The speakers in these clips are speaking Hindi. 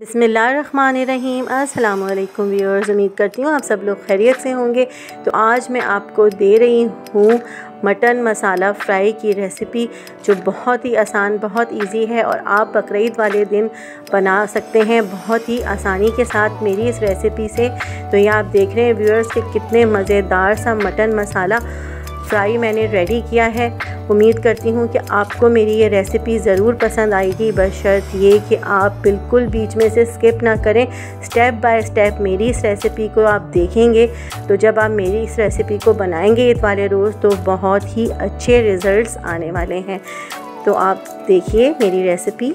बिस्मिल्लाहिर्रहमानिर्रहीम। अस्सलाम वालेकुम व्यूअर्स, उम्मीद करती हूँ आप सब लोग खैरियत से होंगे। तो आज मैं आपको दे रही हूँ मटन मसाला फ्राई की रेसिपी, जो बहुत ही आसान, बहुत इजी है और आप बकरीद वाले दिन बना सकते हैं बहुत ही आसानी के साथ मेरी इस रेसिपी से। तो ये आप देख रहे हैं व्यूअर्स कि कितने मज़ेदार सा मटन मसाला फ्राई मैंने रेडी किया है। उम्मीद करती हूँ कि आपको मेरी ये रेसिपी ज़रूर पसंद आएगी, बशर्त ये कि आप बिल्कुल बीच में से स्किप ना करें। स्टेप बाय स्टेप मेरी इस रेसिपी को आप देखेंगे तो जब आप मेरी इस रेसिपी को बनाएंगे ईद वाले रोज़ तो बहुत ही अच्छे रिज़ल्ट्स आने वाले हैं। तो आप देखिए मेरी रेसिपी।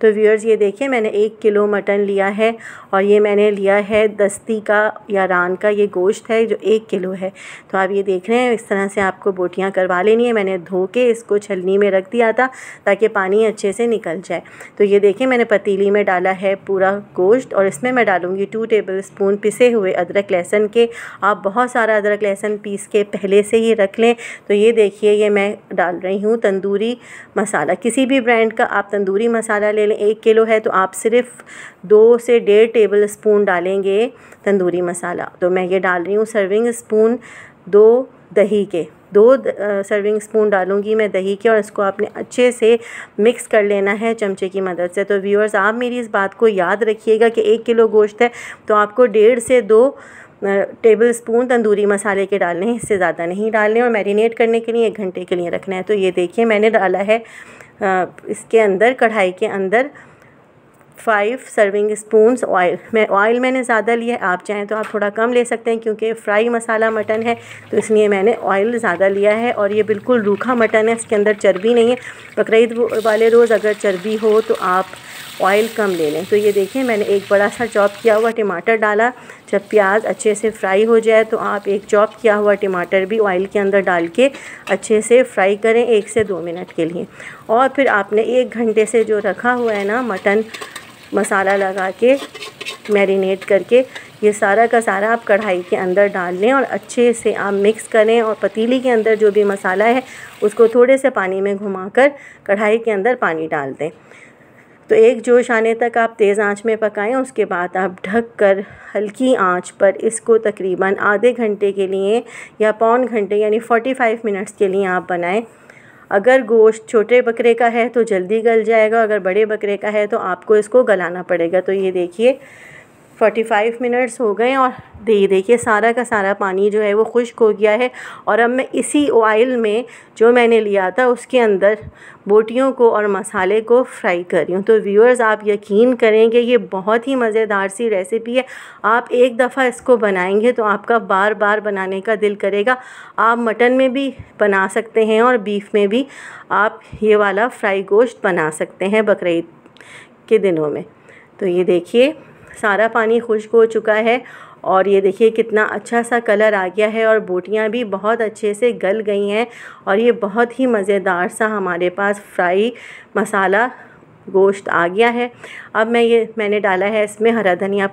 तो व्यूअर्स ये देखिए, मैंने 1 किलो मटन लिया है और ये मैंने लिया है दस्ती का या रान का ये गोश्त है जो 1 किलो है। तो आप ये देख रहे हैं, इस तरह से आपको बोटियां करवा लेनी है। मैंने धो के इसको छलनी में रख दिया था ताकि पानी अच्छे से निकल जाए। तो ये देखिए, मैंने पतीली में डाला है पूरा गोश्त और इसमें मैं डालूँगी 2 टेबल स्पून पिसे हुए अदरक लहसुन के। आप बहुत सारा अदरक लहसुन पीस के पहले से ही रख लें। तो ये देखिए, ये मैं डाल रही हूँ तंदूरी मसाला। किसी भी ब्रांड का आप तंदूरी मसाला ले 1 किलो है तो आप सिर्फ 2 से 1.5 टेबल स्पून डालेंगे तंदूरी मसाला। तो मैं ये डाल रही हूँ सर्विंग स्पून 2 दही के, 2 सर्विंग स्पून डालूँगी मैं दही के और इसको आपने अच्छे से मिक्स कर लेना है चमचे की मदद से। तो व्यूअर्स, आप मेरी इस बात को याद रखिएगा कि 1 किलो गोश्त है तो आपको 1.5 से 2 टेबल स्पून तंदूरी मसाले के डालने हैं, इससे ज़्यादा नहीं डालने। और मैरिनेट करने के लिए 1 घंटे के लिए रखना है। तो ये देखिए, मैंने डाला है इसके अंदर, कढ़ाई के अंदर 5 सर्विंग स्पून्स ऑयल। ऑयल मैंने ज़्यादा लिया है, आप चाहें तो आप थोड़ा कम ले सकते हैं क्योंकि फ्राई मसाला मटन है तो इसलिए मैंने ऑयल ज़्यादा लिया है। और ये बिल्कुल रूखा मटन है, इसके अंदर चर्बी नहीं है। बकरीद वाले रोज़ अगर चर्बी हो तो आप ऑयल कम ले लें। तो ये देखिए, मैंने एक बड़ा सा चॉप किया हुआ टमाटर डाला। जब प्याज अच्छे से फ्राई हो जाए तो आप एक चॉप किया हुआ टमाटर भी ऑयल के अंदर डाल के अच्छे से फ्राई करें 1 से 2 मिनट के लिए। और फिर आपने 1 घंटे से जो रखा हुआ है ना मटन मसाला लगा के मैरिनेट करके, ये सारा का सारा आप कढ़ाई के अंदर डाल लें और अच्छे से आप मिक्स करें। और पतीली के अंदर जो भी मसाला है उसको थोड़े से पानी में घुमाकर कढ़ाई के अंदर पानी डाल दें। तो एक जोश आने तक आप तेज़ आंच में पकाएं। उसके बाद आप ढक कर हल्की आंच पर इसको तकरीबन आधे घंटे के लिए या पौन घंटे यानी 45 मिनट्स के लिए आप बनाएं। अगर गोश्त छोटे बकरे का है तो जल्दी गल जाएगा, अगर बड़े बकरे का है तो आपको इसको गलाना पड़ेगा। तो ये देखिए 45 मिनट्स हो गए और देखिए सारा का सारा पानी जो है वो खुश्क हो गया है। और अब मैं इसी ऑयल में जो मैंने लिया था उसके अंदर बोटियों को और मसाले को फ्राई कर रही हूँ। तो व्यूअर्स, आप यकीन करेंगे ये बहुत ही मज़ेदार सी रेसिपी है। आप एक दफ़ा इसको बनाएंगे तो आपका बार बार बनाने का दिल करेगा। आप मटन में भी बना सकते हैं और बीफ में भी आप ये वाला फ्राई गोश्त बना सकते हैं बकरीद के दिनों में। तो ये देखिए सारा पानी खुश्क हो चुका है और ये देखिए कितना अच्छा सा कलर आ गया है और बोटियां भी बहुत अच्छे से गल गई हैं और ये बहुत ही मज़ेदार सा हमारे पास फ्राई मसाला गोश्त आ गया है। अब मैंने डाला है इसमें हरा धनिया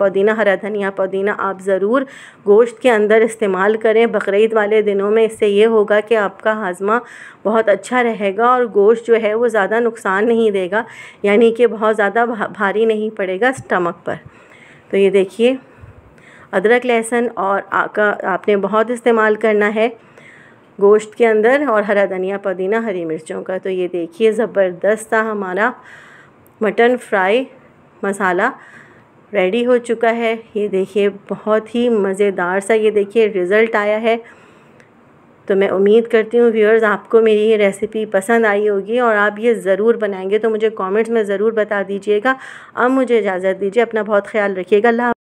पुदीना आप ज़रूर गोश्त के अंदर इस्तेमाल करें बकरीद वाले दिनों में। इससे ये होगा कि आपका हाजमा बहुत अच्छा रहेगा और गोश्त जो है वो ज़्यादा नुकसान नहीं देगा, यानी कि बहुत ज़्यादा भारी नहीं पड़ेगा स्टमक पर। तो ये देखिए, अदरक लहसुन और आपने बहुत इस्तेमाल करना है गोश्त के अंदर और हरा धनिया पुदीना हरी मिर्चों का। तो ये देखिए ज़बरदस्त सा हमारा मटन फ्राई मसाला रेडी हो चुका है। ये देखिए बहुत ही मज़ेदार सा ये देखिए रिज़ल्ट आया है। तो मैं उम्मीद करती हूँ व्यूअर्स आपको मेरी ये रेसिपी पसंद आई होगी और आप ये ज़रूर बनाएंगे। तो मुझे कमेंट्स में ज़रूर बता दीजिएगा। अब मुझे इजाज़त दीजिए, अपना बहुत ख्याल रखिएगा। अल्लाह।